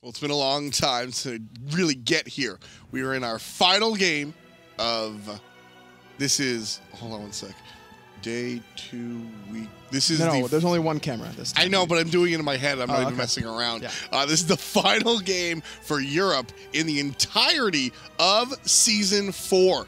Well, it's been a long time to really get here. We are in our final game of, this is, hold on one sec, day 2 week. This is no, there's only one camera this time. I know, but I'm doing it in my head. I'm not even messing around. Yeah. This is the final game for Europe in the entirety of Season 4.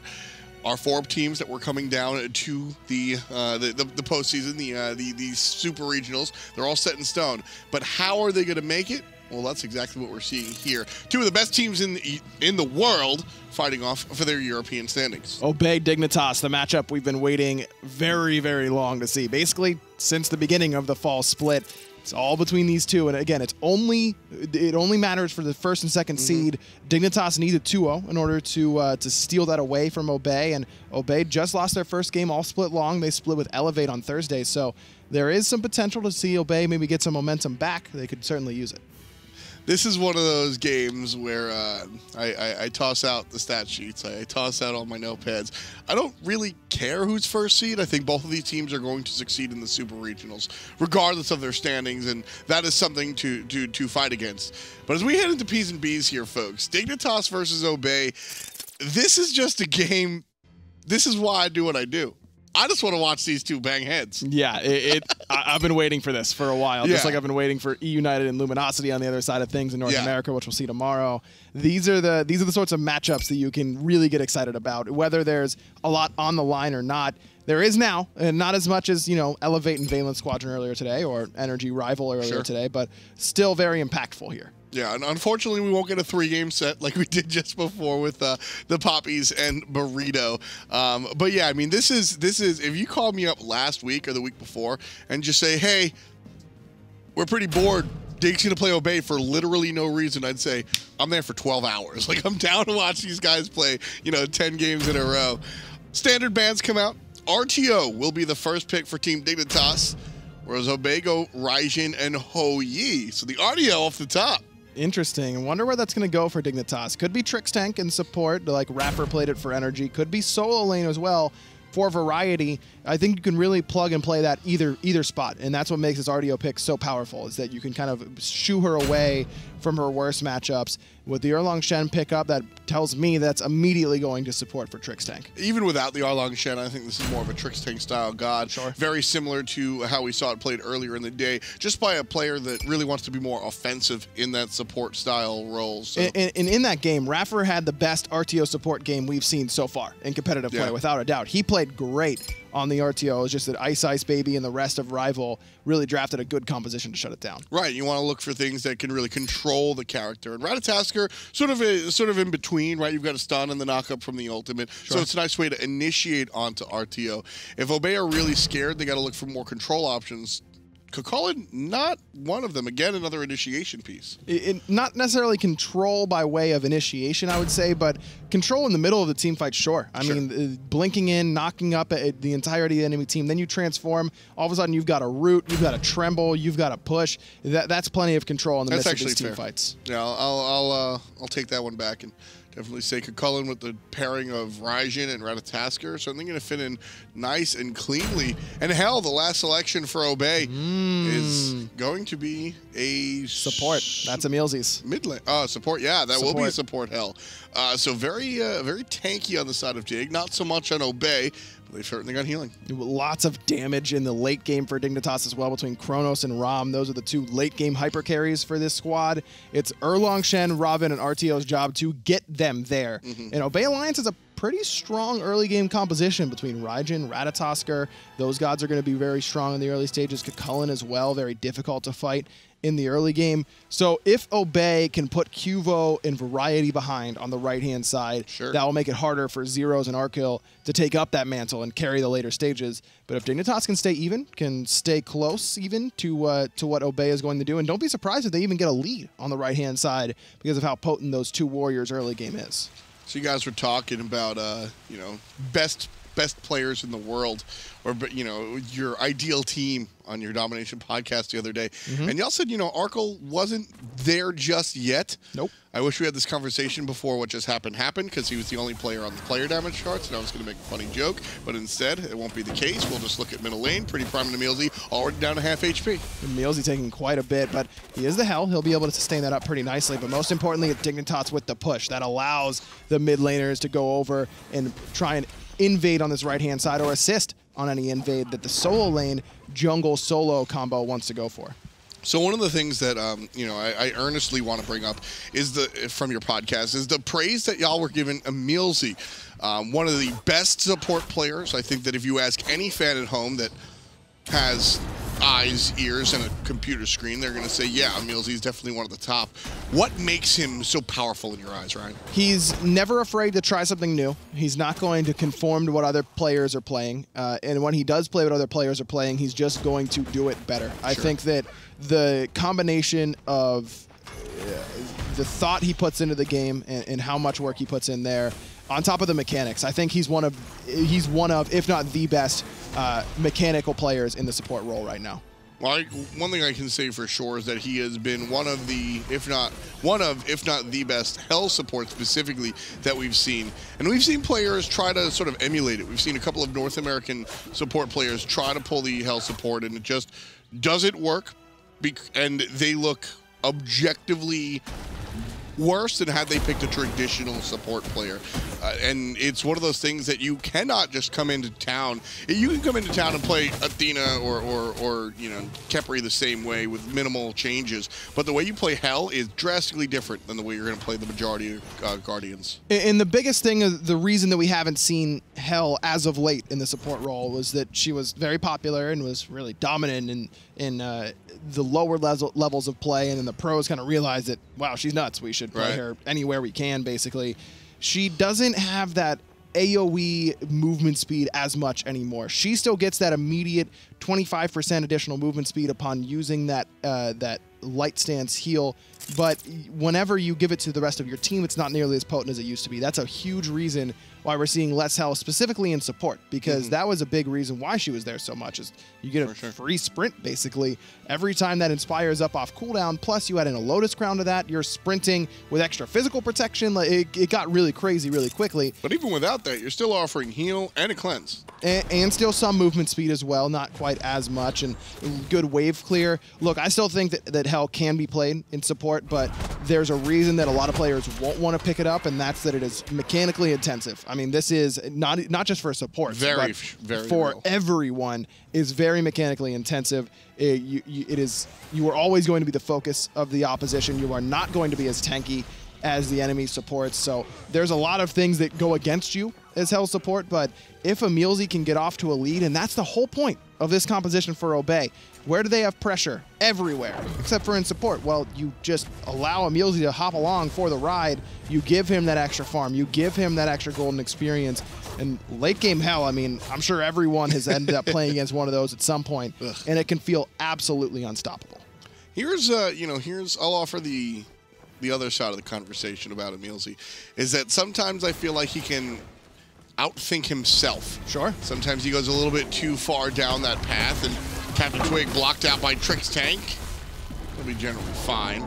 Our 4 teams that were coming down to the postseason, the super regionals, they're all set in stone. But how are they going to make it? Well, that's exactly what we're seeing here. 2 of the best teams in the world fighting off for their European standings. Obey Dignitas, the matchup we've been waiting very, very long to see. Basically, since the beginning of the fall split, it's all between these two. And again, it only matters for the first and second seed. Dignitas need a 2-0 in order to steal that away from Obey. And Obey just lost their first game all split long. They split with Elevate on Thursday. So there is some potential to see Obey maybe get some momentum back. They could certainly use it. This is one of those games where I toss out the stat sheets. I toss out all my notepads. I don't really care who's first seed. I think both of these teams are going to succeed in the Super Regionals, regardless of their standings, and that is something to fight against. But as we head into P's and B's here, folks, Dignitas versus Obey, this is just a game. This is why I do what I do. I just want to watch these two bang heads. Yeah, I've been waiting for this for a while. Just like I've been waiting for E-United and Luminosity on the other side of things in North America, which we'll see tomorrow. These are the sorts of matchups that you can really get excited about, whether there's a lot on the line or not. There is now, and not as much as, Elevate and Valence Squadron earlier today, or Energy Rival earlier today, but still very impactful here. Yeah, and unfortunately, we won't get a 3-game set like we did just before with the Poppies and Burrito. But yeah, I mean, this is if you called me up last week or the week before and just say, hey, we're pretty bored, Dig's going to play Obey for literally no reason, I'd say, I'm there for 12 hours. Like, I'm down to watch these guys play, 10 games in a row. Standard bans come out. Artio will be the first pick for Team Dignitas, whereas Obey go Raijin and Hou-Yi. So the Artio off the top. Interesting. I wonder where that's going to go for Dignitas. Could be Trixtank in support, like Raffer played it for Energy. Could be solo lane as well for variety. I think you can really plug and play that either spot, and that's what makes this Artio pick so powerful, is that you can kind of shoo her away from her worst matchups. With the Erlang Shen pickup, that tells me that's immediately going to support for Trixtank. Even without the Erlang Shen, I think this is more of a Trixtank style god. Sure. Very similar to how we saw it played earlier in the day, just by a player that really wants to be more offensive in that support style role. So. And in that game, Raffer had the best Artio support game we've seen so far in competitive play, without a doubt. He played great on the Artio. It's just that Ice Baby and the rest of Rival really drafted a good composition to shut it down. Right, you want to look for things that can really control the character. And Ratatoskr, sort of in between, right? You've got a stun and the knockup from the ultimate. Sure. So it's a nice way to initiate onto Artio. If Obey are really scared, they got to look for more control options. Chulainn, not one of them. Again, another initiation piece. Not necessarily control by way of initiation, I would say, but control in the middle of the team fight, sure. I mean, blinking in, knocking up the entirety of the enemy team, then you transform. All of a sudden, you've got a root, you've got a tremble, you've got a push. That's plenty of control in the midst of these team fights. Yeah, I'll take that one back and definitely say Chulainn with the pairing of Raijin and Ratatoskr. Certainly going to fit in nice and cleanly. And hell, the last selection for Obey is going to be a support. That's EmilZy's mid lane. Support. Yeah, that will be a support hell. So very tanky on the side of Dig. Not so much on Obey. They've certainly got healing. Lots of damage in the late game for Dignitas as well between Chronos and Ram. Those are the 2 late game hyper carries for this squad. It's Erlang, Shen, Ravana, and Artio's job to get them there. And Obey Alliance is a pretty strong early game composition between Raijin, Ratatoskr. Those gods are going to be very strong in the early stages. Chulainn as well, very difficult to fight in the early game. So if Obey can put Qvo and Variety behind on the right-hand side, that will make it harder for Zyrhoes and Arkkyl to take up that mantle and carry the later stages. But if Dignitas can stay even, can stay close even to what Obey is going to do, and don't be surprised if they even get a lead on the right-hand side because of how potent those 2 warriors early game is. So you guys were talking about, best best players in the world, or you know, your ideal team on your Domination podcast the other day, and y'all said, you know, Arkkyl wasn't there just yet. Nope. I wish we had this conversation before what just happened because he was the only player on the player damage charts, and I was going to make a funny joke, but instead, it won't be the case. We'll just look at middle lane. PrettyPriMe and EmilZy already down to half HP. EmilZy taking quite a bit, but he is the hell. He'll be able to sustain that up pretty nicely, but most importantly, at Dignitas with the push. That allows the mid laners to go over and try and invade on this right-hand side or assist on any invade that the solo lane jungle solo combo wants to go for. So one of the things that you know, I earnestly want to bring up is from your podcast is the praise that y'all were giving EmilZy, one of the best support players. I think that if you ask any fan at home that has eyes, ears, and a computer screen, they're going to say, yeah, EmilZy is definitely one of the top. What makes him so powerful in your eyes, Ryan? He's never afraid to try something new. He's not going to conform to what other players are playing. And when he does play what other players are playing, he's just going to do it better. Sure. I think that the combination of the thought he puts into the game and how much work he puts in there, on top of the mechanics, I think he's one of, if not the best, mechanical players in the support role right now. Well, one thing I can say for sure is that he has been one of the, if not the best hell support specifically that we've seen. And we've seen players try to sort of emulate it. We've seen a couple of North American support players try to pull the hell support, and it just doesn't work. And they look objectively worse than had they picked a traditional support player. And it's one of those things that you cannot just come into town. You can come into town and play Athena or you know, Khepri the same way with minimal changes, but the way you play Hell is drastically different than the way you're going to play the majority of Guardians. And the biggest thing, the reason that we haven't seen Hell as of late in the support role was that she was very popular and was really dominant in the lower levels of play, and then the pros kind of realized that, wow, she's nuts. We should play her anywhere we can, basically. She doesn't have that AoE movement speed as much anymore. She still gets that immediate 25% additional movement speed upon using that that light stance heal, but whenever you give it to the rest of your team, it's not nearly as potent as it used to be. That's a huge reason why we're seeing less health, specifically in support, because that was a big reason why she was there so much, is you get a free sprint, basically, every time that Inspires up off cooldown, plus you add in a Lotus Crown to that, you're sprinting with extra physical protection. Like, it got really crazy really quickly. But even without that, you're still offering heal and a cleanse. And still some movement speed as well, not quite as much, and good wave clear. Look, I still think that Hell can be played in support, but there's a reason that a lot of players won't want to pick it up, and that's that it is mechanically intensive. I mean, this is not just for support, very for real. Everyone is very mechanically intensive. You are always going to be the focus of the opposition. You are not going to be as tanky as the enemy supports. So there's a lot of things that go against you as Hell support, but if EmilZy can get off to a lead, and that's the whole point of this composition for Obey, where do they have pressure? Everywhere, except for in support. Well, you just allow EmilZy to hop along for the ride, you give him that extra farm, you give him that extra golden experience, and late game Hell, I mean, I'm sure everyone has ended up playing against one of those at some point, and it can feel absolutely unstoppable. Here's I'll offer the other side of the conversation about EmilZy, is that sometimes I feel like he can outthink himself. Sure. Sometimes he goes a little bit too far down that path, and CaptainTwig blocked out by Trixtank. He'll be generally fine.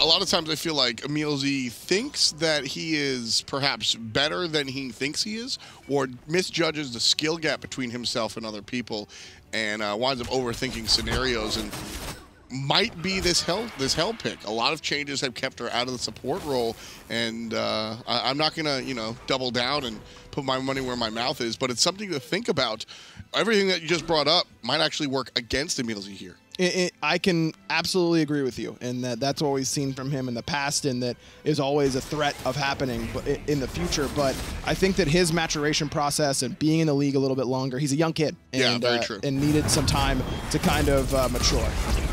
A lot of times I feel like EmilZy thinks that he is perhaps better than he thinks he is, or misjudges the skill gap between himself and other people, and winds up overthinking scenarios, and might be this hell pick. A lot of changes have kept her out of the support role, and I'm not gonna, you know, double down and put my money where my mouth is, but it's something to think about. Everything that you just brought up might actually work against EmilZy here. I can absolutely agree with you, and that's what we've seen from him in the past, and that is always a threat of happening in the future. But I think that his maturation process and being in the league a little bit longer, he's a young kid, and, very true, and needed some time to kind of mature.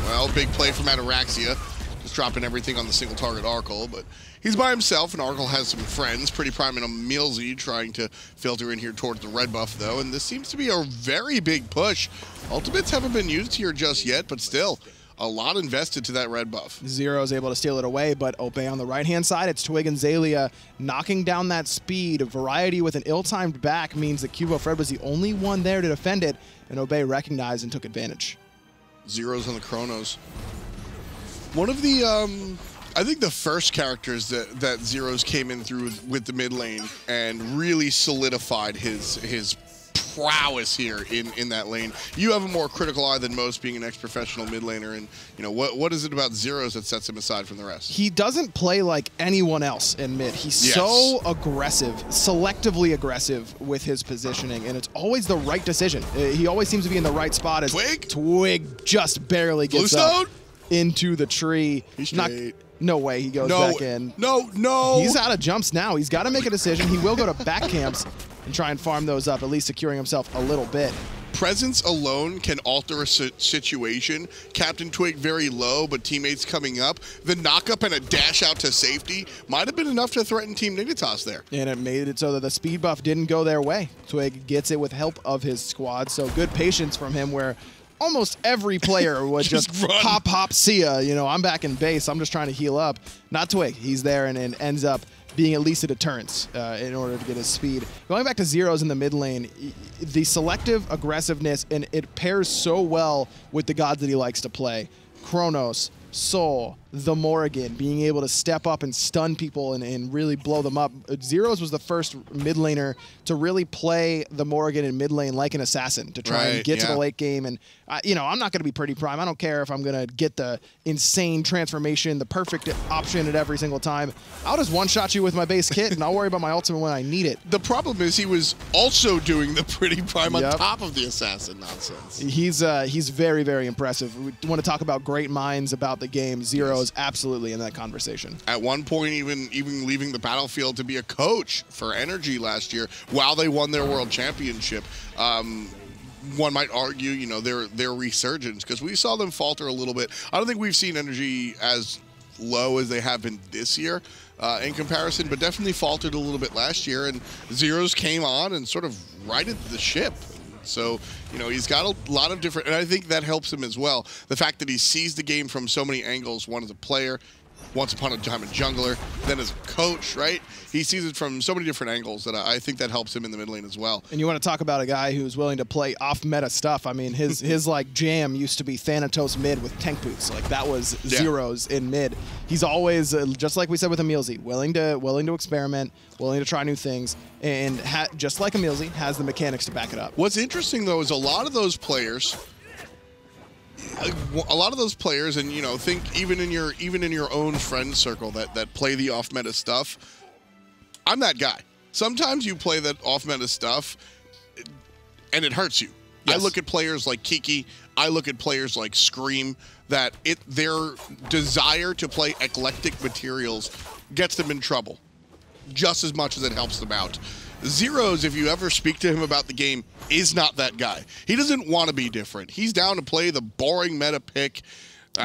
Well, big play from Ataraxia, just dropping everything on the single target Arkkyl, but he's by himself, and Arkkyl has some friends, PrettyPriMe and EmilZy trying to filter in here towards the red buff, though, and this seems to be a very big push. Ultimates haven't been used here just yet, but still, a lot invested to that red buff. Zyrhoes able to steal it away, but Obey on the right-hand side, it's Twig and Xaliea knocking down that speed. Variety with an ill-timed back means that QvoFred was the only one there to defend it, and Obey recognized and took advantage. Zyrhoes on the Chronos. One of the, I think the first characters that Zyrhoes came in through with the mid lane and really solidified his prowess here in that lane. You have a more critical eye than most, being an ex-professional mid laner, and you know what is it about Zyrhoes that sets him aside from the rest? He doesn't play like anyone else in mid. He's so aggressive, selectively aggressive with his positioning, and it's always the right decision. He always seems to be in the right spot. As Twig just barely gets up into the tree. He's no way he goes back in. No. He's out of jumps now. He's got to make a decision. He will go to back camps and try and farm those up, at least securing himself a little bit. Presence alone can alter a situation. CaptainTwig very low, but teammates coming up. The knock-up and a dash out to safety might have been enough to threaten Team Dignitas there. And it made it so that the speed buff didn't go their way. Twig gets it with help of his squad, so good patience from him where almost every player would just hop, see ya. You know, I'm back in base. I'm just trying to heal up. Not Twig. He's there and ends up being at least a deterrence in order to get his speed. Going back to Zyrhoes in the mid lane, the selective aggressiveness, and it pairs so well with the gods that he likes to play. Chronos, Soul, the Morrigan, being able to step up and stun people and really blow them up. Zyrhoes was the first mid laner to really play the Morrigan in mid lane like an assassin, to try and get to the late game. And, you know, I'm not going to be PrettyPriMe. I don't care if I'm going to get the insane transformation, the perfect option at every single time. I'll just one-shot you with my base kit, and I'll worry about my ultimate when I need it. The problem is he was also doing the PrettyPriMe on top of the assassin nonsense. He's very, very impressive. We want to talk about great minds about the game. Zyrhoes absolutely in that conversation. At one point, even leaving the battlefield to be a coach for Energy last year while they won their world championship. One might argue, you know, their resurgence, because we saw them falter a little bit. I don't think we've seen Energy as low as they have been this year in comparison, but definitely faltered a little bit last year. And Zyrhoes came on and sort of righted the ship. So, you know, he's got a lot of different, and I think that helps him as well. The fact that he sees the game from so many angles, one as a player, once upon a time a jungler, then as a coach, right? He sees it from so many different angles that I think that helps him in the mid lane as well. And you want to talk about a guy who's willing to play off-meta stuff. I mean, his like jam used to be Thanatos mid with tank boots. Like that was Zyrhoes in mid. He's always, just like we said with EmilZy, willing to experiment, willing to try new things, and just like EmilZy, has the mechanics to back it up. What's interesting though is a lot of those players, and you know, think even in your own friend circle that play the off meta stuff. I'm that guy. Sometimes you play that off meta stuff and it hurts you. Yes. I look at players like Kiki, I look at players like Scream, that their desire to play eclectic materials gets them in trouble just as much as it helps them out. Zyrhoes, if you ever speak to him about the game, is not that guy. He doesn't want to be different. He's down to play the boring meta pick.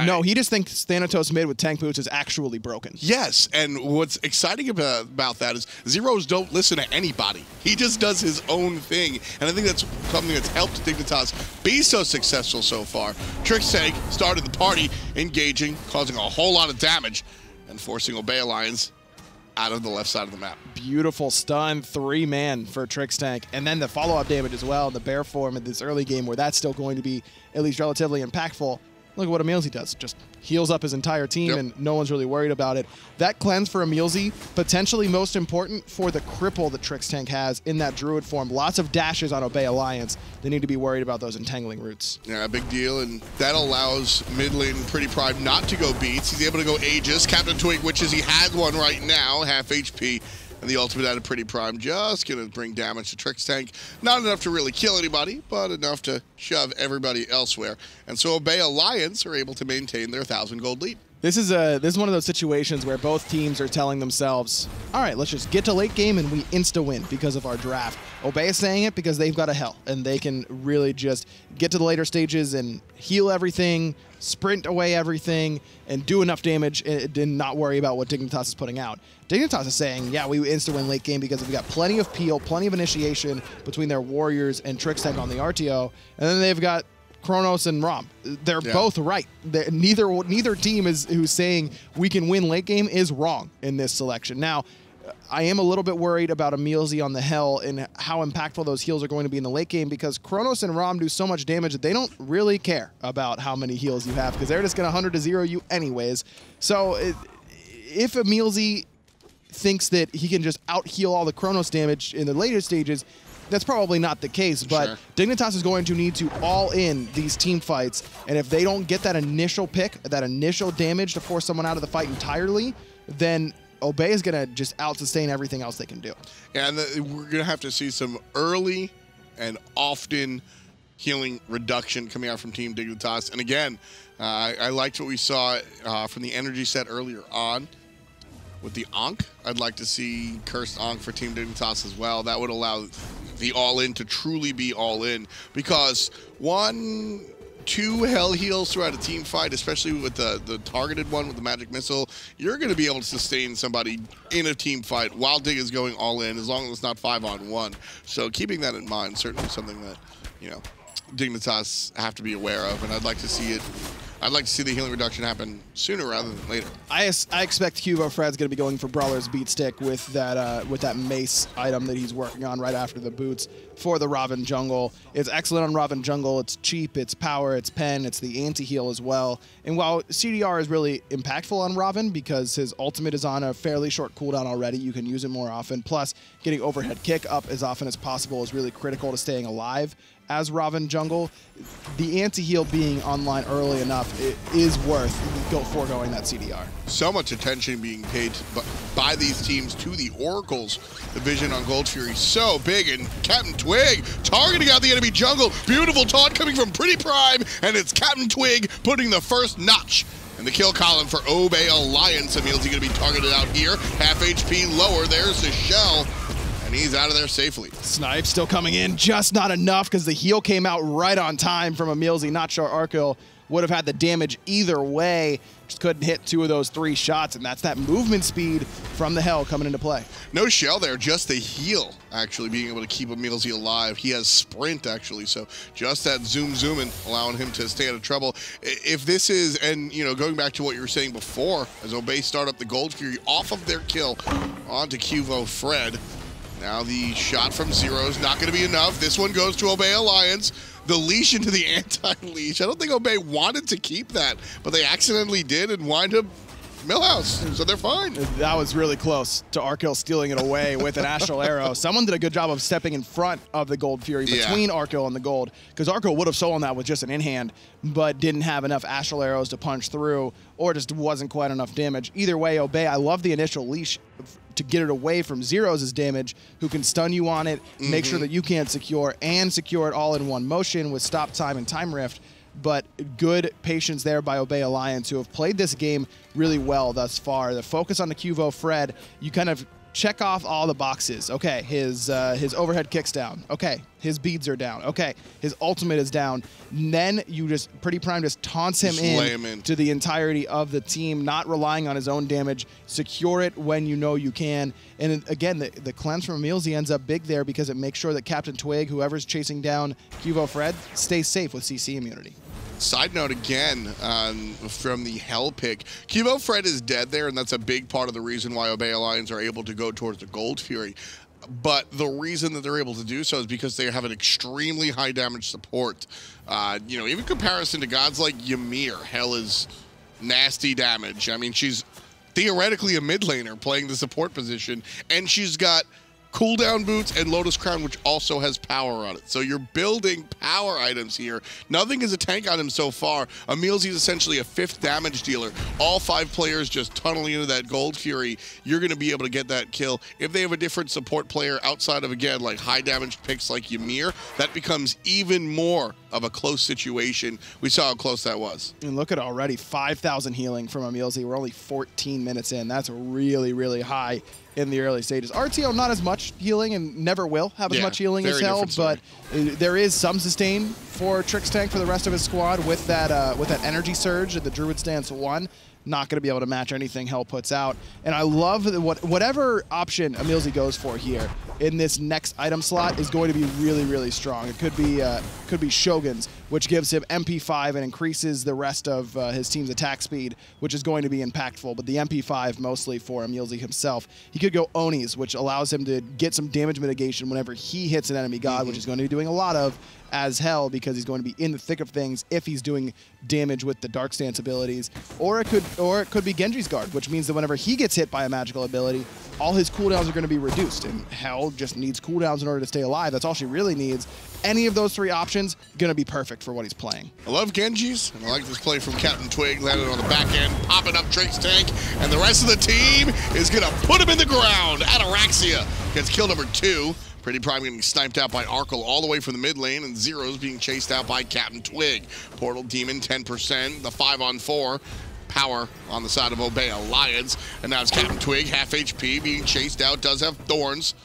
No, he just thinks Thanatos mid with tank boots is actually broken. Yes, and what's exciting about that is Zyrhoes don't listen to anybody. He just does his own thing, and I think that's something that's helped Dignitas be so successful so far. Trixtank started the party, engaging, causing a whole lot of damage, and forcing Obey Alliance out of the left side of the map. Beautiful stun, 3-man for Trixtank, and then the follow-up damage as well in the bear form in this early game where that's still going to be at least relatively impactful. Look at what EmilZy does. Just heals up his entire team, and no one's really worried about it. That cleanse for EmilZy, potentially most important for the cripple that Trixtank has in that Druid form. Lots of dashes on Obey Alliance. They need to be worried about those entangling roots. Yeah, a big deal, and that allows mid lane PrettyPriMe not to go beats. He's able to go Aegis. CaptainTwig, which is he has one right now, half HP. And the ultimate out of PrettyPriMe, just going to bring damage to Trixtank. Not enough to really kill anybody, but enough to shove everybody elsewhere. And so Obey Alliance are able to maintain their 1,000 gold lead. This is one of those situations where both teams are telling themselves, all right, let's just get to late game and we insta-win because of our draft. Obey is saying it because they've got a hell, and they can really just get to the later stages and heal everything, sprint away everything, and do enough damage and not worry about what Dignitas is putting out. Dignitas is saying, yeah, we insta-win late game because we've got plenty of peel, plenty of initiation between their warriors and Trixtank on the Artio, and then they've got Chronos and Ram. They're both right. Neither team who's saying we can win late game is wrong in this selection. Now, I am a little bit worried about EmilZy on the Hell and how impactful those heals are going to be in the late game, because Chronos and Ram do so much damage that they don't really care about how many heals you have, because they're just going to 100-0 you anyways. So if EmilZy thinks that he can just out-heal all the Chronos damage in the later stages, that's probably not the case, but Dignitas is going to need to all in these team fights, and if they don't get that initial pick, that initial damage to force someone out of the fight entirely, then Obey is going to just out-sustain everything else they can do. Yeah, and we're going to have to see some early and often healing reduction coming out from Team Dignitas. And again, I liked what we saw from the energy set earlier on with the Ankh. I'd like to see Cursed Ankh for Team Dignitas as well. That would allow the all-in to truly be all-in, because 2 hell heals throughout a team fight, especially with the targeted one with the magic missile, you're going to be able to sustain somebody in a team fight while Dig is going all in, as long as it's not 5-on-1. So keeping that in mind, certainly something that, you know, Dignitas have to be aware of, and I'd like to see it. I'd like to see the healing reduction happen sooner rather than later. I expect QvoFred's going to be going for Brawler's Beat Stick with that mace item that he's working on right after the boots for the Ravana jungle. It's excellent on Ravana jungle. It's cheap, it's power, it's pen, it's the anti-heal as well. And while CDR is really impactful on Ravana because his ultimate is on a fairly short cooldown already, you can use it more often. Plus, getting overhead kick up as often as possible is really critical to staying alive as Ravana jungle. The anti-heal being online early enough, it is worth foregoing that CDR. So much attention being paid by these teams to the Oracle's division on Gold Fury. So big, and CaptainTwig targeting out the enemy jungle. Beautiful taunt coming from PrettyPriMe, and it's CaptainTwig putting the first notch in the kill column for Obey Alliance. EmilZy going to be targeted out here. Half HP lower. There's the shell, and he's out of there safely. Snipe still coming in, just not enough because the heal came out right on time from EmilZy. Not sure Arkkyl would have had the damage either way. Just couldn't hit 2 of those 3 shots, and that's that movement speed from the Hell coming into play. No shell there, just the heal actually being able to keep EmilZy alive. He has sprint actually, so just that zooming, allowing him to stay out of trouble. If this is, and you know, going back to what you were saying before, as Obey start up the Gold Fury off of their kill onto QvoFred. Now the shot from Zyrhoes not going to be enough. This one goes to Obey Alliance. The leash into the anti-leash. I don't think Obey wanted to keep that, but they accidentally did and wind up Millhouse, so they're fine. That was really close to Arkkyl stealing it away with an Astral Arrow. Someone did a good job of stepping in front of the Gold Fury between Arkkyl and the Gold, because Arkkyl would have stolen that with just an in-hand, but didn't have enough Astral Arrows to punch through, or just wasn't quite enough damage. Either way, Obey, I love the initial leash to get it away from Zyrhoes' damage, who can stun you on it, make sure that you can't secure, and secure it all in one motion with stop time and time rift. But good patience there by Obey Alliance, who have played this game really well thus far. The focus on the QvoFred, you kind of check off all the boxes. Okay, his overhead kick's down. Okay, his beads are down. Okay, his ultimate is down. And then you just, PrettyPriMe just taunts him in to the entirety of the team, not relying on his own damage. Secure it when you know you can. And again, the cleanse from EmilZy ends up big there because it makes sure that CaptainTwig, whoever's chasing down QvoFred, stays safe with CC immunity. Side note again from the Hell pick, QvoFred is dead there, and that's a big part of the reason why Obey Alliance are able to go towards the Gold Fury. But the reason that they're able to do so is because they have an extremely high damage support. You know, even comparison to gods like Ymir, Hell is nasty damage. I mean, she's theoretically a mid laner playing the support position, and she's got cooldown boots and Lotus Crown, which also has power on it. So you're building power items here. Nothing is a tank on him so far. EmilZy is essentially a 5th damage dealer. All 5 players just tunneling into that Gold Fury. You're going to be able to get that kill. If they have a different support player outside of, again, like high damage picks like Ymir, that becomes even more of a close situation. We saw how close that was. And look at already 5,000 healing from EmilZy. We're only 14 minutes in. That's really, really high in the early stages. Artio, not as much healing and never will have as much healing as Hell, but there is some sustain for Trixtank for the rest of his squad with that energy surge at the Druid Stance 1. Not going to be able to match anything Hell puts out. And I love that whatever option EmilZy goes for here in this next item slot is going to be really, really strong. It could be Shogun's, which gives him MP5 and increases the rest of his team's attack speed, which is going to be impactful. But the MP5 mostly for EmilZy himself. He could go Onis, which allows him to get some damage mitigation whenever he hits an enemy god, which he's going to be doing a lot of as hell because he's going to be in the thick of things if he's doing damage with the Dark Stance abilities. Or it could be Genji's guard, which means that whenever he gets hit by a magical ability, all his cooldowns are going to be reduced, and Hel just needs cooldowns in order to stay alive. That's all she really needs. Any of those 3 options going to be perfect for what he's playing. I love Genji's, and I like this play from CaptainTwig, landing on the back end, popping up Trixtank, and the rest of the team is going to put him in the ground. Ataraxia gets kill number 2. PrettyPriMe getting sniped out by Arkkyl all the way from the mid lane, and Zyrhoes being chased out by CaptainTwig. Portal Demon 10%, the 5-on-4. Power on the side of Obey Alliance, and now it's CaptainTwig, half HP, being chased out, does have Thorns,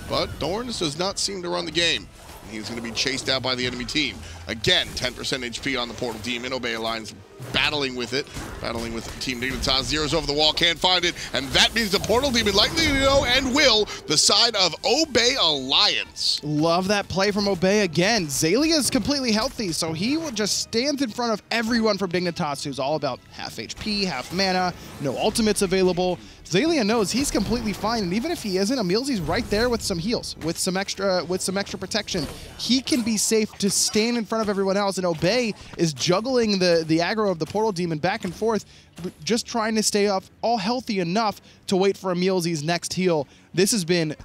but Thorns does not seem to run the game. He's going to be chased out by the enemy team. Again, 10% HP on the Portal Demon. Obey Alliance battling with it. Battling with Team Dignitas. Zero's over the wall, can't find it. And that means the Portal Demon likely to go and will the side of Obey Alliance. Love that play from Obey again. Xaliea is completely healthy, so he will just stand in front of everyone from Dignitas, who's all about half HP, half mana, no ultimates available. Xaliea knows he's completely fine, and even if he isn't, EmilZy's right there with some heals, with some extra protection. He can be safe to stand in front of everyone else, and Obey is juggling the aggro of the Portal Demon back and forth, just trying to stay up all healthy enough to wait for EmilZy's next heal. This has been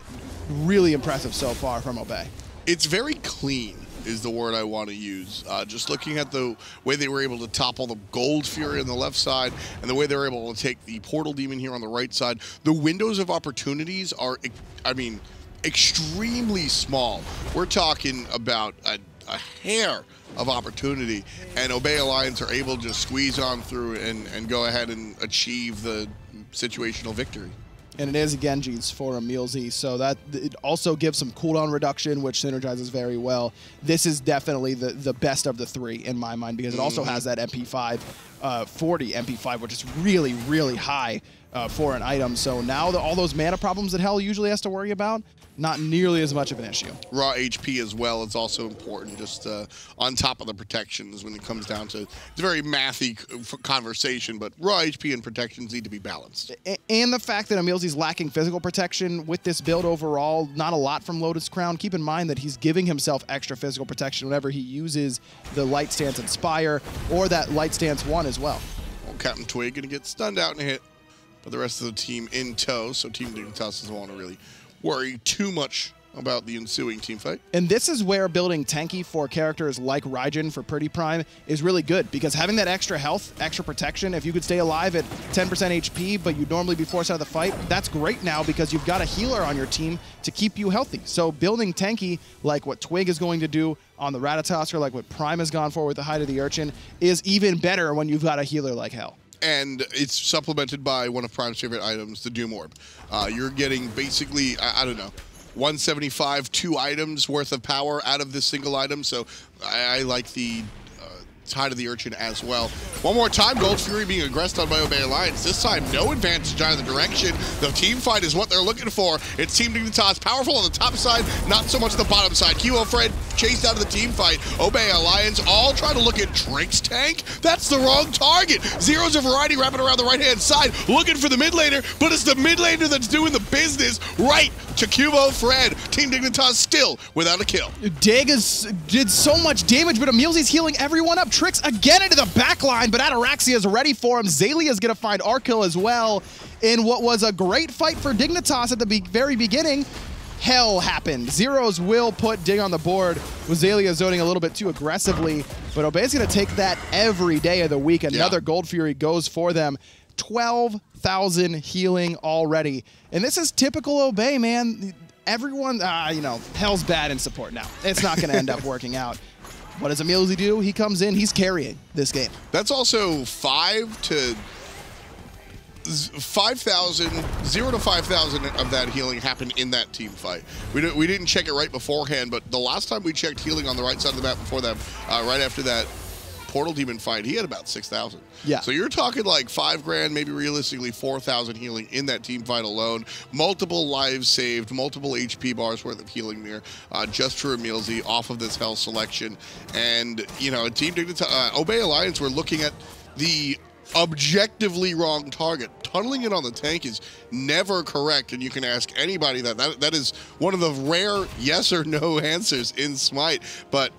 really impressive so far from Obey. It's very clean is the word I want to use. Just looking at the way they were able to topple the Gold Fury on the left side and the way they were able to take the Portal Demon here on the right side, the windows of opportunities are, I mean, extremely small. We're talking about a hair of opportunity, and Obey Alliance are able to just squeeze on through and go ahead and achieve the situational victory. And it is Genji's for EmilZy, so that it also gives some cooldown reduction, which synergizes very well. This is definitely the best of the 3 in my mind, because it also has that MP5, 40 MP5, which is really, really high for an item. So now all those mana problems that Hel usually has to worry about, not nearly as much of an issue. Raw HP as well is also important, just on top of the protections when it comes down to, it's a very mathy conversation, but raw HP and protections need to be balanced. And the fact that EmilZy's lacking physical protection with this build overall, not a lot from Lotus Crown. Keep in mind that he's giving himself extra physical protection whenever he uses the Light Stance Inspire or that Light Stance 1 as well. Well, CaptainTwig gonna get stunned out and hit, but the rest of the team in tow, so Team Dignitas doesn't want to really worry too much about the ensuing team fight. And this is where building tanky for characters like Raijin for PrettyPriMe is really good, because having that extra health, extra protection, if you could stay alive at 10% HP, but you'd normally be forced out of the fight, that's great now because you've got a healer on your team to keep you healthy. So building tanky, like what Twig is going to do on the Ratatoskr, like what Prime has gone for with the Hide of the Urchin, is even better when you've got a healer like Hel. And it's supplemented by one of Prime's favorite items, the Doom Orb. You're getting basically, I don't know, 175, 2 items worth of power out of this single item. So I like the Hide of the Urchin as well. One more time, Gold Fury being aggressed on by Obey Alliance. This time, no advantage either direction. The team fight is what they're looking for. It's Team Dignitas powerful on the top side, not so much the bottom side. QvoFred chased out of the team fight. Obey Alliance all trying to look at Trixtank. That's the wrong target. Zero's a variety wrapping around the right-hand side, looking for the mid laner, but it's the mid laner that's doing the business right to QvoFred. Team Dignitas still without a kill. Dig did so much damage, but EmilZy's healing everyone up. Trix again into the back line, but Ataraxia is ready for him. Xaliea is going to find Arkkyl as well. In what was a great fight for Dignitas at the very beginning, hell happened. Zeroes will put Dig on the board with Xaliea zoning a little bit too aggressively, but Obey's going to take that every day of the week. Another Gold Fury goes for them. 12,000 healing already. And this is typical Obey, man. Everyone, you know, Hell's bad in support now. It's not going to end up working out. What does EmilZy do? He comes in, he's carrying this game. That's also 5,000, 0 to 5,000 of that healing happened in that team fight. We didn't check it right beforehand, but the last time we checked healing on the right side of the map before that, right after that Portal Demon fight, he had about 6,000. Yeah. So you're talking like 5 grand, maybe realistically 4,000 healing in that team fight alone. Multiple lives saved, multiple HP bars worth of healing there, just for EmilZy off of this Hell selection. And, you know, Team Dignitas, Obey Alliance, we're looking at the objectively wrong target. Tunneling it on the tank is never correct, and you can ask anybody that is one of the rare yes or no answers in Smite. But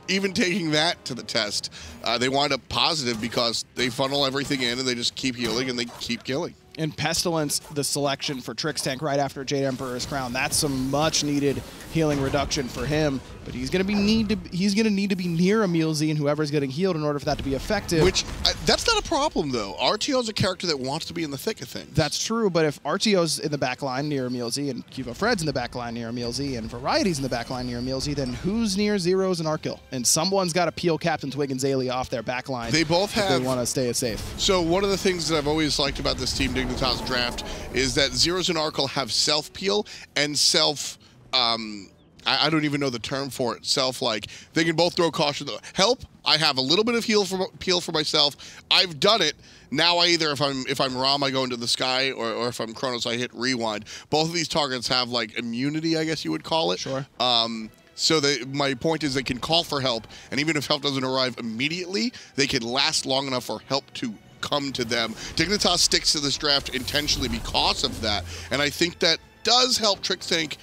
even taking that to the test, they wind up positive because they funnel everything in and they just keep healing and they keep killing. And Pestilence, the selection for Trixtank right after Jade Emperor's Crown, that's some much needed healing reduction for him. But he's gonna need to be near EmilZy and whoever's getting healed in order for that to be effective. Which that's not a problem though. Artio's a character that wants to be in the thick of things. That's true, but if Artio's in the back line near EmilZy and QvoFred's in the back line near EmilZy and Variety's in the back line near EmilZy, then who's near Zyrhoes and Arkkyl? And someone's got to peel CaptainTwig and Xaliea off their back line. They both have. If they want to stay safe. So one of the things that I've always liked about this Team Dignitas draft is that Zyrhoes and Arkkyl have self-peel and self... I don't even know the term for it. Like they can both throw caution. Help! I have a little bit of peel for myself. I've done it. Now I either if I'm Rama, I go into the sky, or if I'm Chronos, I hit rewind. Both of these targets have like immunity, I guess you would call it. Sure. So my point is they can call for help, and even if help doesn't arrive immediately, they can last long enough for help to come to them. Dignitas sticks to this draft intentionally because of that, and I think that does help Trixtank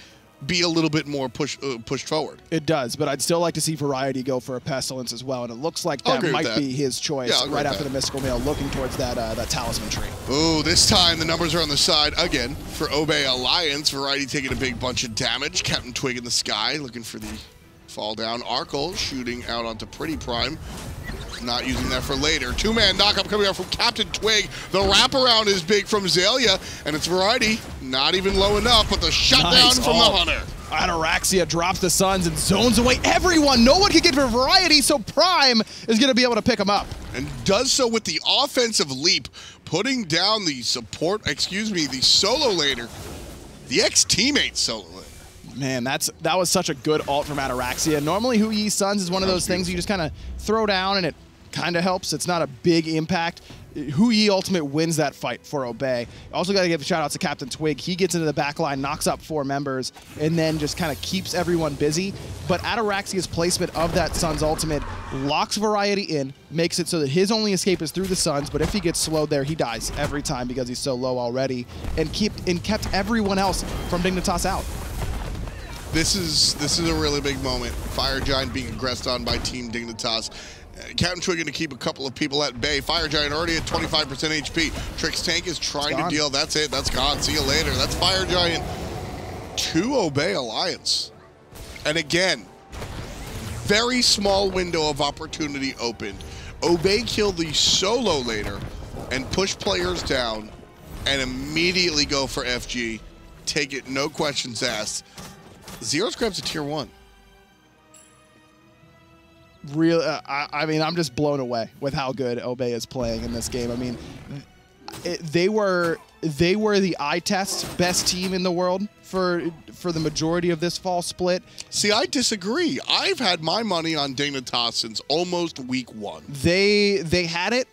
be a little bit more pushed forward. It does, but I'd still like to see Variety go for a Pestilence as well, and it looks like that might be his choice right after the Mystical Mail, looking towards that Talisman tree. Ooh, this time the numbers are on the side again for Obey Alliance. Variety taking a big bunch of damage. CaptainTwig in the sky looking for the fall down. Arkkyl shooting out onto PrettyPriMe. Not using that for later. Two-man knockup coming out from CaptainTwig. The wraparound is big from Xaliea, and it's Variety. Not even low enough, but the shutdown from the Hunter. Ataraxia drops the Suns and zones away everyone. No one can get for Variety, so Prime is going to be able to pick him up. And does so with the offensive leap, putting down the the solo laner, the ex-teammate solo laner. Man, that was such a good ult from Ataraxia. Normally, Hui Suns is one of those things you just kind of throw down and it kind of helps. It's not a big impact. Hui Ultimate wins that fight for Obey. Also got to give a shout out to CaptainTwig. He gets into the back line, knocks up 4 members, and then just kind of keeps everyone busy. But Ataraxia's placement of that Sun's Ultimate locks Variety in, makes it so that his only escape is through the Suns, but if he gets slowed there, he dies every time because he's so low already, and kept everyone else from Dignitas out. This is a really big moment. Fire Giant being aggressed on by Team Dignitas. CaptainTwig going to keep a couple of people at bay. Fire Giant already at 25% HP. Trixtank is trying to deal. That's it. That's gone. See you later. That's Fire Giant to Obey Alliance. And again, very small window of opportunity opened. Obey killed the solo laner and push players down and immediately go for FG. Take it, no questions asked. Zyrhoes grabs a tier 1. I mean, I'm just blown away with how good Obey is playing in this game. I mean, they were the eye test best team in the world for the majority of this fall split. See, I disagree. I've had my money on Dignitas since almost week 1. They had it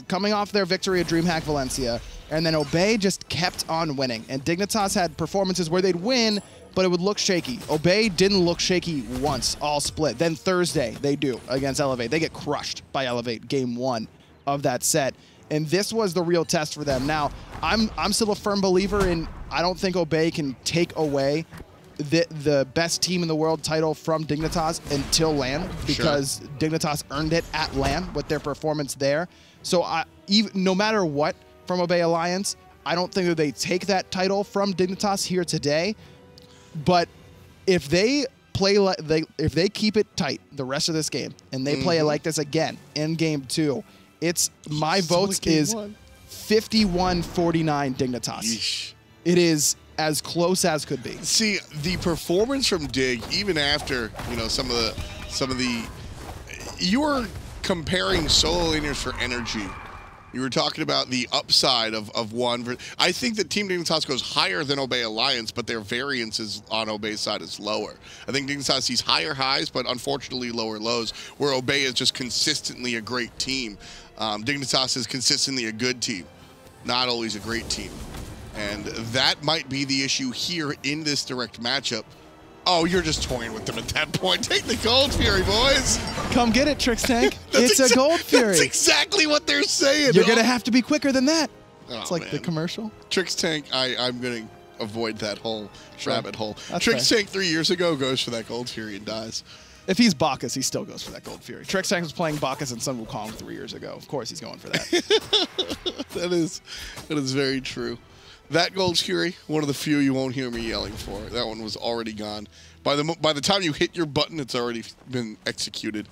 coming off their victory at DreamHack Valencia, and then Obey just kept on winning. And Dignitas had performances where they'd win, but it would look shaky. Obey didn't look shaky once, all split. Then Thursday, they do against Elevate. They get crushed by Elevate game 1 of that set. And this was the real test for them. Now, I'm still a firm believer in, I don't think Obey can take away the best team in the world title from Dignitas until LAN, because Dignitas earned it at LAN with their performance there. So no matter what from Obey Alliance, I don't think that they take that title from Dignitas here today. But if they play if they keep it tight the rest of this game and they play it like this again in game 2, it's my votes is 51-49 Dignitas. Yeesh. It is as close as could be. See, the performance from Dig, even after some of the you were comparing solo laners for energy. You were talking about the upside of one. I think that Team Dignitas goes higher than Obey Alliance, but their variance is on Obey's side is lower. I think Dignitas sees higher highs, but unfortunately lower lows, where Obey is just consistently a great team. Dignitas is consistently a good team, not always a great team. And that might be the issue here in this direct matchup. Oh, you're just toying with them at that point. Take the Gold Fury, boys. Come get it, Trixtank. It's a Gold Fury. That's exactly what they're saying. You're going to have to be quicker than that. Oh, it's like man. the commercial. Trixtank, I'm going to avoid that whole rabbit hole. That's Trixtank 3 years ago goes for that Gold Fury and dies. If he's Bacchus, he still goes for that Gold Fury. Trixtank was playing Bacchus and Sun Wukong 3 years ago. Of course he's going for that. That is very true. That Gold Fury, one of the few you won't hear me yelling for. That one was already gone. By the time you hit your button, it's already been executed.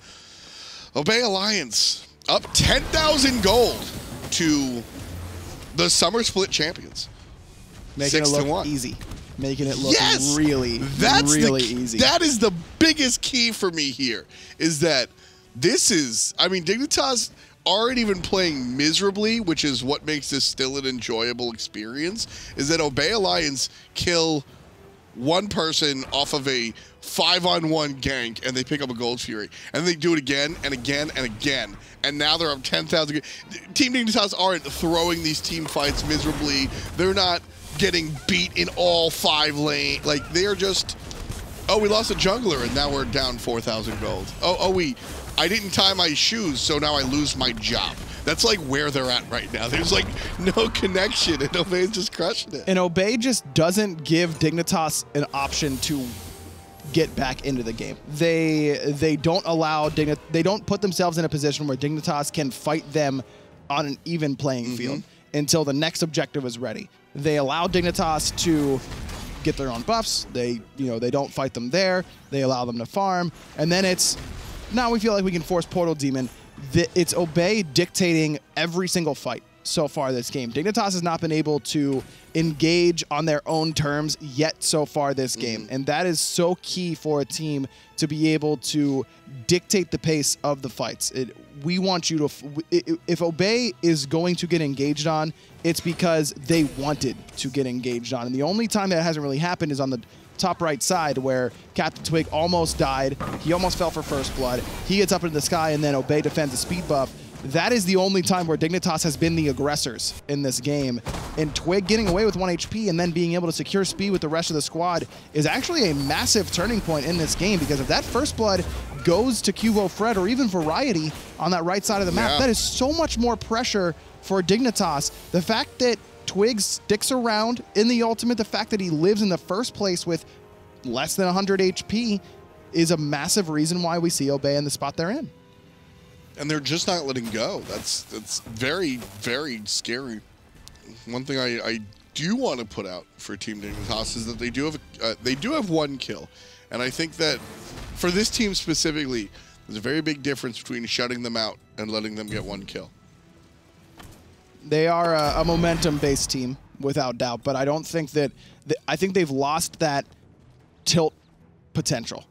Obey Alliance up 10,000 gold to the Summer Split champions. Making it look easy. Making it look really easy. That is the biggest key for me here, is that this is, I mean, Dignitas aren't even playing miserably, which is what makes this still an enjoyable experience, is that Obey Alliance kill one person off of a 5-on-1 gank, and they pick up a Gold Fury. And they do it again and again and again. And now they're up 10,000. Team Dignitas aren't throwing these team fights miserably. They're not getting beat in all 5 lanes. Like, they're just, oh, we lost a jungler, and now we're down 4,000 gold. I didn't tie my shoes, so now I lose my job. That's like where they're at right now. There's like no connection, and Obey's just crushing it. And Obey just doesn't give Dignitas an option to get back into the game. They don't allow they don't put themselves in a position where Dignitas can fight them on an even playing field until the next objective is ready. They allow Dignitas to get their own buffs. They don't fight them there. They allow them to farm, and then it's now we feel like we can force Portal Demon. It's Obey dictating every single fight so far this game. Dignitas has not been able to engage on their own terms yet so far this game. And that is so key for a team to be able to dictate the pace of the fights. We want you to, if Obey is going to get engaged on, it's because they wanted to get engaged on. And the only time that hasn't really happened is on the top right side, where CaptainTwig almost died. He almost fell for first blood. He gets up into the sky, and then Obey defends the speed buff. That is the only time where Dignitas has been the aggressors in this game. And Twig getting away with 1 HP and then being able to secure speed with the rest of the squad is actually a massive turning point in this game, because if that first blood goes to QvoFred or even Variety on that right side of the map, that is so much more pressure for Dignitas. The fact that Twig sticks around in the ultimate, the fact that he lives in the first place with less than 100 HP is a massive reason why we see Obey in the spot they're in. And they're just not letting go. That's very, very scary. One thing I do want to put out for Team Dignitas is that they do have 1 kill. And I think that for this team specifically, there's a very big difference between shutting them out and letting them get 1 kill. They are a momentum-based team, without doubt, but I don't think that I think they've lost that tilt potential.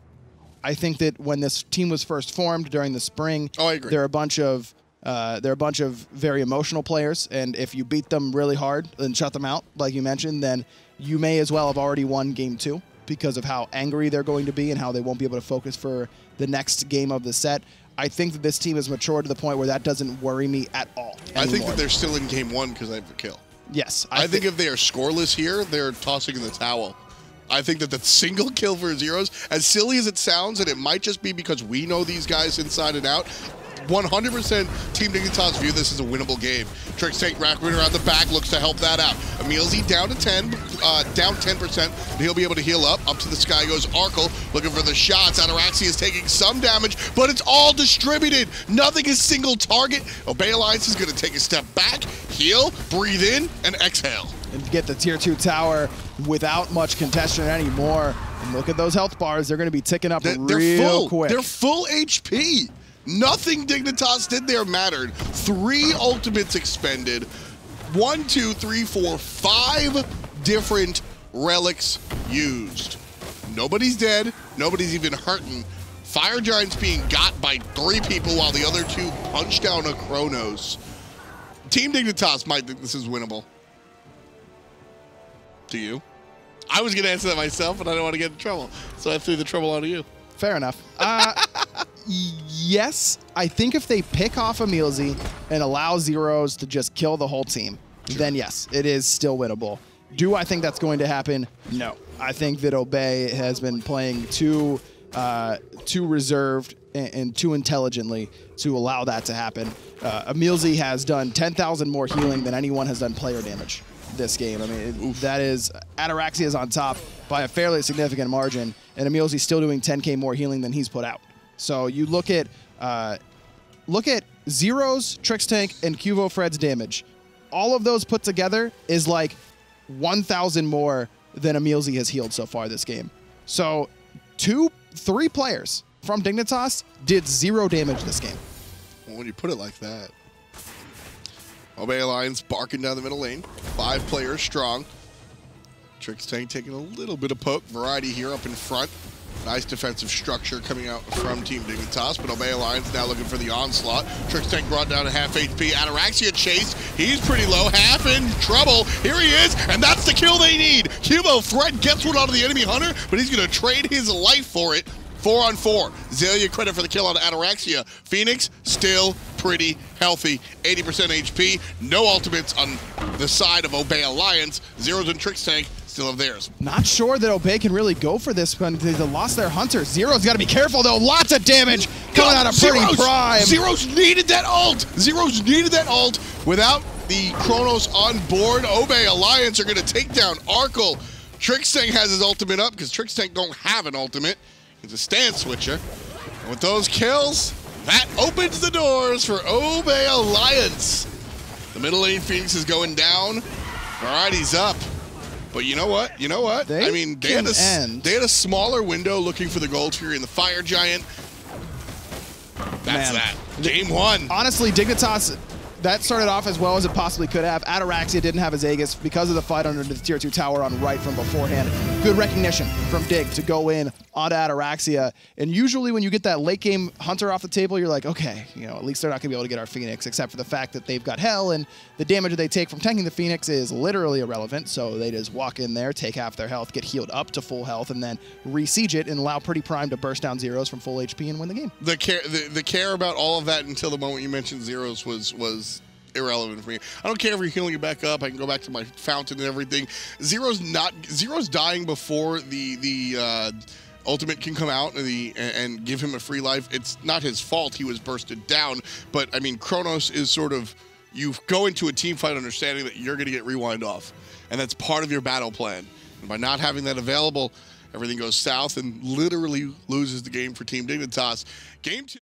I think that when this team was first formed during the spring, I agree. They're a bunch of very emotional players, and if you beat them really hard and shut them out, like you mentioned, then you may as well have already won game 2 because of how angry they're going to be and how they won't be able to focus for the next game of the set. I think that this team has matured to the point where that doesn't worry me at all anymore. I think that they're still in game 1 because they have a kill. Yes. I think if they are scoreless here, they're tossing in the towel. I think that the single kill for Zyrhoes, as silly as it sounds, and it might just be because we know these guys inside and out, 100% Team Dignitas view this as a winnable game. Trixtank Raccoon around the back looks to help that out. EmilZy down to 10, down 10%. He'll be able to heal up. Up to the sky goes Arkkyl, looking for the shots. Ataraxia is taking some damage, but it's all distributed. Nothing is single target. Obey Alliance is going to take a step back, heal, breathe in, and exhale. And get the tier 2 tower without much contention anymore. And look at those health bars. They're going to be ticking up real quick. They're full HP. Nothing Dignitas did there mattered. 3 ultimates expended. 1, 2, 3, 4, 5 different relics used. Nobody's dead. Nobody's even hurting. Fire Giant's being got by 3 people while the other 2 punch down a Chronos. Team Dignitas might think this is winnable. Do you? I was going to answer that myself, but I don't want to get in trouble, so I threw the trouble onto you. Fair enough. Yes, I think if they pick off EmilZy and allow Zyrhoes to just kill the whole team, then yes, it is still winnable. Do I think that's going to happen? No. I think that Obey has been playing too reserved and too intelligently to allow that to happen. EmilZy has done 10,000 more healing than anyone has done player damage this game. I mean, that is, Ataraxia is on top by a fairly significant margin, and EmilZy's still doing 10K more healing than he's put out. So you look at Zyrhoes, Trixtank, and QvoFred's damage. All of those put together is like 1,000 more than EmilZy has healed so far this game. So 3 players from Dignitas did 0 damage this game. Well, when you put it like that. Obey Alliance barking down the middle lane. 5 players strong. Trixtank taking a little bit of poke. Variety here up in front. Nice defensive structure coming out from Team Dignitas, but Obey Alliance now looking for the onslaught. Trixtank brought down to half HP. Ataraxia chased. He's pretty low. Half in trouble. Here he is, and that's the kill they need. QvoFred gets one onto the enemy hunter, but he's going to trade his life for it. 4 on 4. Xaliea credit for the kill on Ataraxia. Phoenix still pretty healthy. 80% HP. No ultimates on the side of Obey Alliance. Zyrhoes and Trixtank still have theirs. Not sure that Obey can really go for this when they lost their hunter. Zyrhoes got to be careful though. Lots of damage coming out of PrettyPriMe. Zyrhoes needed that ult. Zyrhoes needed that ult. Without the Chronos on board, Obey Alliance are going to take down Arkkyl. Trixtank has his ultimate up because Trixtank don't have an ultimate. He's a stand switcher. And with those kills, that opens the doors for Obey Alliance. The middle lane Phoenix is going down. Variety's up. But you know what? You know what? They had a smaller window looking for the Gold Fury and the Fire Giant. That's that. Game 1. Honestly, Dignitas, that started off as well as it possibly could have. Ataraxia didn't have his Aegis because of the fight under the tier 2 tower on right from beforehand. Good recognition from Dig to go in onto Ataraxia. And usually when you get that late game hunter off the table, you're like, okay, you know, at least they're not gonna be able to get our Phoenix, except for the fact that they've got Hell, and the damage that they take from tanking the Phoenix is literally irrelevant. So they just walk in there, take half their health, get healed up to full health, and then re-siege it and allow PrettyPriMe to burst down Zyrhoes from full HP and win the game. The care about all of that until the moment you mentioned Zyrhoes was irrelevant for me. I don't care if you're healing it back up. I can go back to my fountain and everything. Zyrhoes dying before the ultimate can come out and give him a free life. It's not his fault he was bursted down, but I mean, Chronos is sort of, you go into a team fight understanding that you're going to get rewind off, and that's part of your battle plan. And by not having that available, everything goes south and literally loses the game for Team Dignitas. Game 2.